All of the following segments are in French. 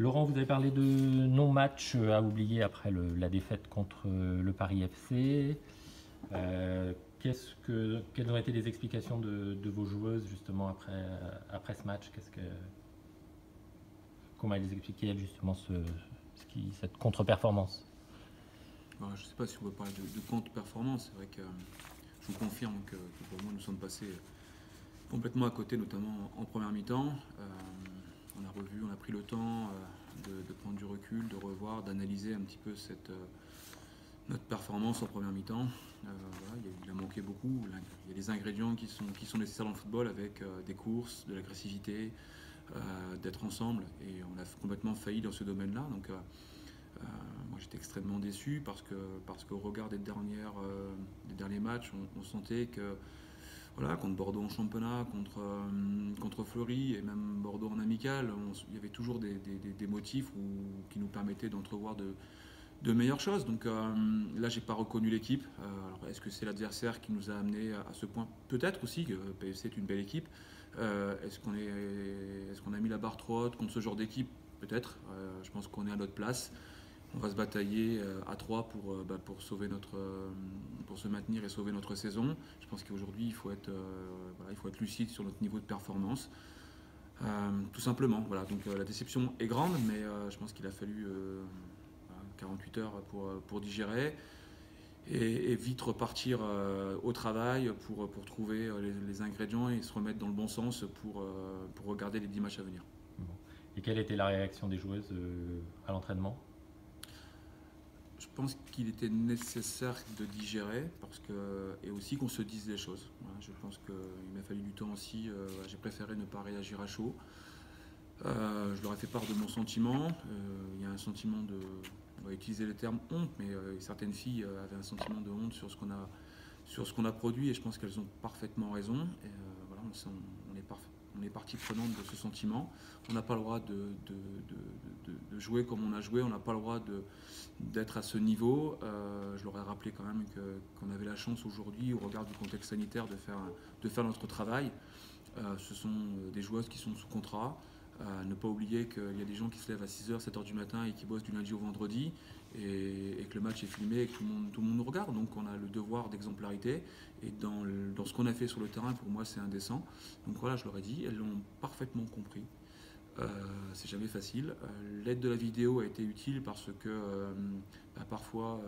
Laurent, vous avez parlé de non-match à oublier après la défaite contre le Paris FC. Quelles ont été les explications de vos joueuses justement après ce match? Comment elles expliquaient justement cette contre-performance? Alors, je ne sais pas si on veut parler de contre-performance. C'est vrai que je vous confirme que pour moi, nous sommes passés complètement à côté, notamment en première mi-temps. On a pris le temps de prendre du recul, de revoir, d'analyser un petit peu notre performance en première mi-temps. Voilà, il a manqué beaucoup. Il y a des ingrédients qui sont nécessaires dans le football avec des courses, de l'agressivité, d'être ensemble. Et on a complètement failli dans ce domaine-là. Donc, moi j'étais extrêmement déçu parce qu'au regard des derniers matchs, on sentait que voilà, contre Bordeaux en championnat, contre Fleury et même Bordeaux en amical, il y avait toujours des motifs qui nous permettaient d'entrevoir de meilleures choses. Donc là, j'ai pas reconnu l'équipe. Alors, est-ce que c'est l'adversaire qui nous a amené à ce point? Peut-être aussi que PFC est une belle équipe. Est-ce qu'on a mis la barre trop haute contre ce genre d'équipe? Peut-être. Je pense qu'on est à notre place. On va se batailler à 3 pour sauver pour se maintenir et sauver notre saison. Je pense qu'aujourd'hui, il faut être lucide sur notre niveau de performance. Tout simplement. Voilà. Donc la déception est grande, mais je pense qu'il a fallu 48 heures pour digérer et vite repartir au travail pour trouver les ingrédients et se remettre dans le bon sens pour regarder les 10 matchs à venir. Bon. Et quelle était la réaction des joueuses à l'entraînement? Je pense qu'il était nécessaire de digérer et aussi qu'on se dise les choses. Voilà, je pense qu'il m'a fallu du temps aussi. J'ai préféré ne pas réagir à chaud. Je leur ai fait part de mon sentiment. Il y a un sentiment on va utiliser le terme honte, mais certaines filles avaient un sentiment de honte sur ce qu'on a produit et je pense qu'elles ont parfaitement raison. Et, voilà, on est partie prenante de ce sentiment. On n'a pas le droit de jouer comme on a joué, on n'a pas le droit d'être à ce niveau. Je leur ai rappelé quand même qu'on avait la chance aujourd'hui, au regard du contexte sanitaire, de faire notre travail. Ce sont des joueuses qui sont sous contrat. Ne pas oublier qu'il y a des gens qui se lèvent à 6h, 7h du matin et qui bossent du lundi au vendredi et que le match est filmé et que tout le monde nous regarde. Donc on a le devoir d'exemplarité et dans ce qu'on a fait sur le terrain, pour moi c'est indécent. Donc voilà, je leur ai dit, elles l'ont parfaitement compris. C'est jamais facile. L'aide de la vidéo a été utile parce que parfois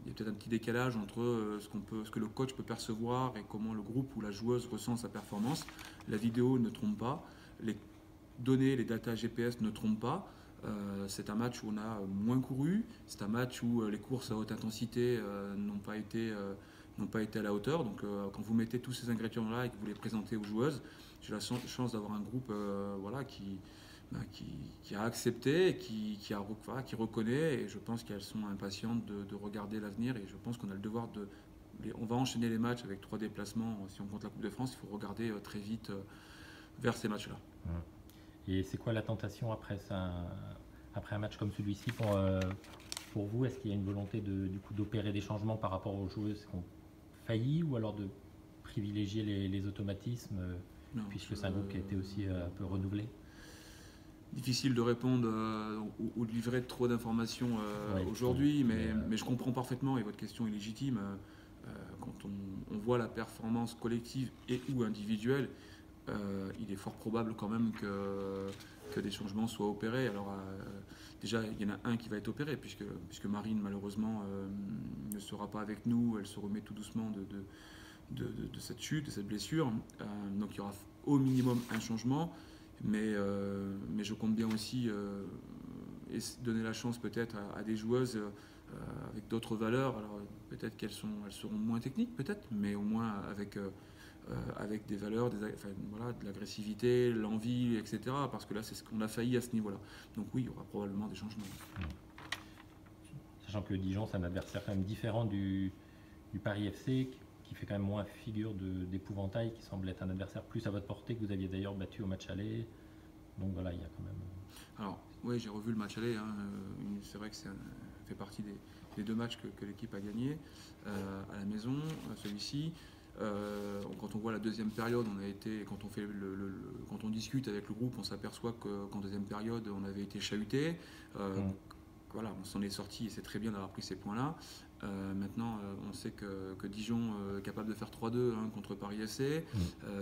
il y a peut-être un petit décalage entre ce que le coach peut percevoir et comment le groupe ou la joueuse ressent sa performance. La vidéo ne trompe pas. Les données, les datas GPS ne trompent pas. C'est un match où on a moins couru. C'est un match où les courses à haute intensité n'ont pas été à la hauteur. Donc quand vous mettez tous ces ingrédients-là et que vous les présentez aux joueuses, j'ai la chance d'avoir un groupe qui a accepté, qui reconnaît, et je pense qu'elles sont impatientes de regarder l'avenir, et je pense qu'on a le devoir on va enchaîner les matchs avec 3 déplacements. Si on compte la Coupe de France, il faut regarder très vite vers ces matchs-là. Et c'est quoi la tentation après un match comme celui-ci pour vous? Est-ce qu'il y a une volonté d'opérer des changements par rapport aux joueuses qui ont failli, ou alors de privilégier les automatismes, Non, puisque c'est un groupe qui a été aussi un peu renouvelé? Difficile de répondre ou de livrer trop d'informations aujourd'hui, mais je comprends parfaitement et votre question est légitime. Quand on voit la performance collective et ou individuelle, il est fort probable quand même que des changements soient opérés. Alors déjà, il y en a un qui va être opéré puisque Marine malheureusement ne sera pas avec nous. Elle se remet tout doucement de cette chute, de cette blessure. Donc il y aura au minimum un changement. Mais je compte bien aussi donner la chance peut-être à des joueuses avec d'autres valeurs. Alors peut-être elles seront moins techniques, peut-être, mais au moins avec des valeurs, voilà, de l'agressivité, l'envie, etc. Parce que là, c'est ce qu'on a failli à ce niveau-là. Donc oui, il y aura probablement des changements. Sachant que Dijon, c'est un adversaire quand même différent du Paris FC, qui fait quand même moins figure d'épouvantail, qui semble être un adversaire plus à votre portée, que vous aviez d'ailleurs battu au match aller. Donc voilà, il y a quand même... Alors oui, j'ai revu le match aller. C'est vrai que ça fait partie des 2 matchs que l'équipe a gagné à la maison, celui-ci. Quand on voit la deuxième période, quand on discute avec le groupe, on s'aperçoit qu'en deuxième période, on avait été chahuté. Voilà, on s'en est sorti et c'est très bien d'avoir pris ces points-là. Maintenant, on sait que Dijon est capable de faire 3-2 contre Paris FC.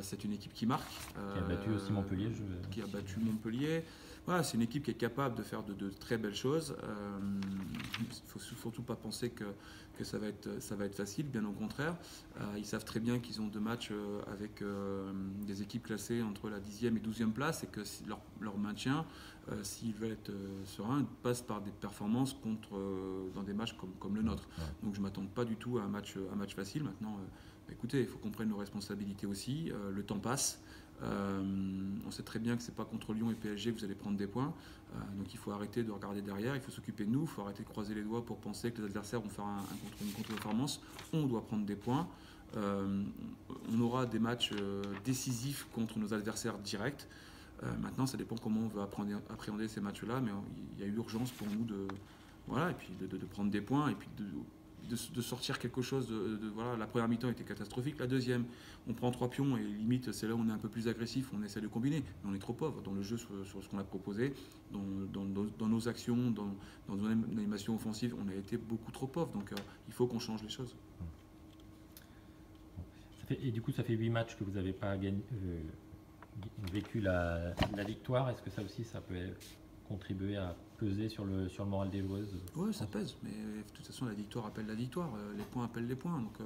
C'est une équipe qui marque. Qui a battu aussi Montpellier. Qui a battu Montpellier. Voilà, c'est une équipe qui est capable de faire de très belles choses. Il ne faut surtout pas penser que ça va être facile, bien au contraire. Ils savent très bien qu'ils ont 2 matchs avec des équipes classées entre la 10e et 12e place et que leur maintien, s'ils veulent être sereins, passe par des performances dans des matchs comme le nôtre. Donc je ne m'attends pas du tout à un match facile. Maintenant, écoutez, il faut qu'on prenne nos responsabilités aussi. Le temps passe. On sait très bien que ce n'est pas contre Lyon et PSG que vous allez prendre des points. Donc il faut arrêter de regarder derrière, il faut s'occuper de nous, il faut arrêter de croiser les doigts pour penser que les adversaires vont faire une contre-performance. On doit prendre des points. On aura des matchs décisifs contre nos adversaires directs. Maintenant, ça dépend comment on veut appréhender ces matchs-là, mais il y a eu urgence pour nous et puis de prendre des points et puis de sortir quelque chose. Voilà, la première mi-temps était catastrophique. La deuxième, on prend 3 pions et limite, c'est là où on est un peu plus agressif, on essaie de combiner. Mais on est trop pauvre dans le jeu sur ce qu'on a proposé, dans nos actions, dans nos animations offensives. On a été beaucoup trop pauvre. Donc il faut qu'on change les choses. Et du coup, ça fait 8 matchs que vous n'avez pas vécu la victoire. Est-ce que ça aussi, ça peut contribuer à peser sur le moral des joueuses? Oui, ça pèse, mais de toute façon la victoire appelle la victoire, les points appellent les points. Donc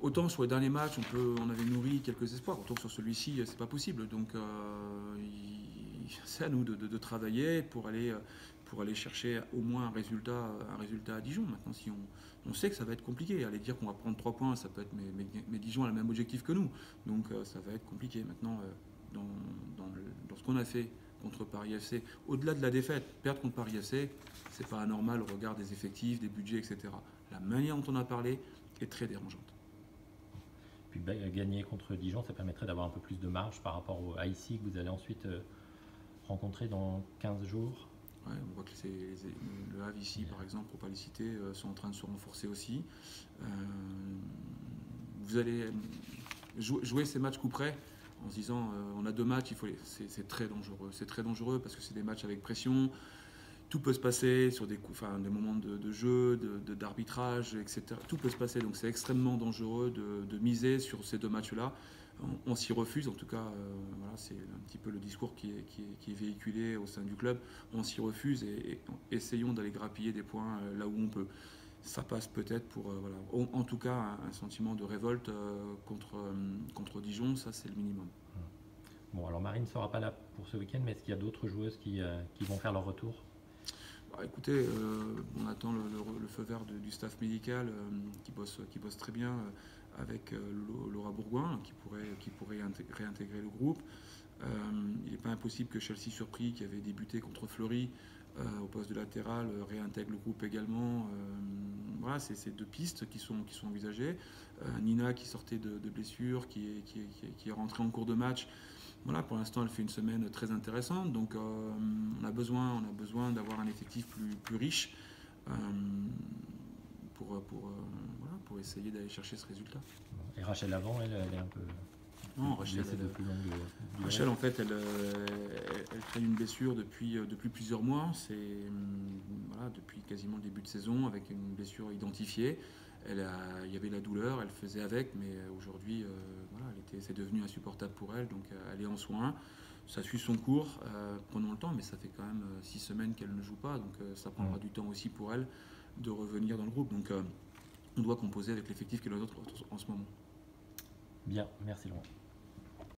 autant sur les derniers matchs on avait nourri quelques espoirs, autant sur celui-ci c'est pas possible. Donc c'est à nous de travailler pour aller chercher au moins un résultat à Dijon. Maintenant, si on sait que ça va être compliqué, aller dire qu'on va prendre 3 points, ça peut être, mais Dijon a le même objectif que nous, donc ça va être compliqué. Maintenant, dans ce qu'on a fait contre Paris FC, au-delà de la défaite, perdre contre Paris FC, c'est pas anormal au regard des effectifs, des budgets, etc. La manière dont on a parlé est très dérangeante. Puis gagner contre Dijon, ça permettrait d'avoir un peu plus de marge par rapport à ici que vous allez ensuite rencontrer dans 15 jours. Ouais, on voit que le Havre ici, par exemple, pour ne pas les citer, sont en train de se renforcer aussi. Vous allez jouer ces matchs coup près en se disant on a 2 matchs, c'est très dangereux. C'est très dangereux parce que c'est des matchs avec pression. Tout peut se passer sur des moments de jeu, d'arbitrage, etc. Tout peut se passer, donc c'est extrêmement dangereux de miser sur ces 2 matchs-là. On s'y refuse, en tout cas, voilà, c'est un petit peu le discours qui est véhiculé au sein du club. On s'y refuse et essayons d'aller grappiller des points là où on peut. Ça passe peut-être pour, en tout cas, un sentiment de révolte contre Dijon, ça c'est le minimum. Bon, alors Marine ne sera pas là pour ce week-end, mais est-ce qu'il y a d'autres joueuses qui vont faire leur retour? Écoutez, on attend le feu vert du staff médical qui bosse très bien avec Laura Bourgoin qui pourrait réintégrer le groupe. Il n'est pas impossible que Chelsea Surpris, qui avait débuté contre Fleury au poste de latéral, réintègre le groupe également. Voilà, c'est 2 pistes qui sont envisagées. Nina qui sortait de blessure, qui est rentrée en cours de match. Voilà, pour l'instant, elle fait une semaine très intéressante. Donc, on a besoin d'avoir un effectif plus riche pour essayer d'aller chercher ce résultat. Et Rachel Avant, elle est un peu... Non, Rachel, en fait, elle traîne une blessure depuis plusieurs mois. Depuis quasiment le début de saison, avec une blessure identifiée. Il y avait la douleur, elle faisait avec, mais aujourd'hui, c'est devenu insupportable pour elle. Donc, elle est en soins. Ça suit son cours. Prenons le temps, mais ça fait quand même 6 semaines qu'elle ne joue pas. Donc, ça prendra du temps aussi pour elle de revenir dans le groupe. Donc, on doit composer avec l'effectif qui est le nôtre en ce moment. Bien, merci Laurent.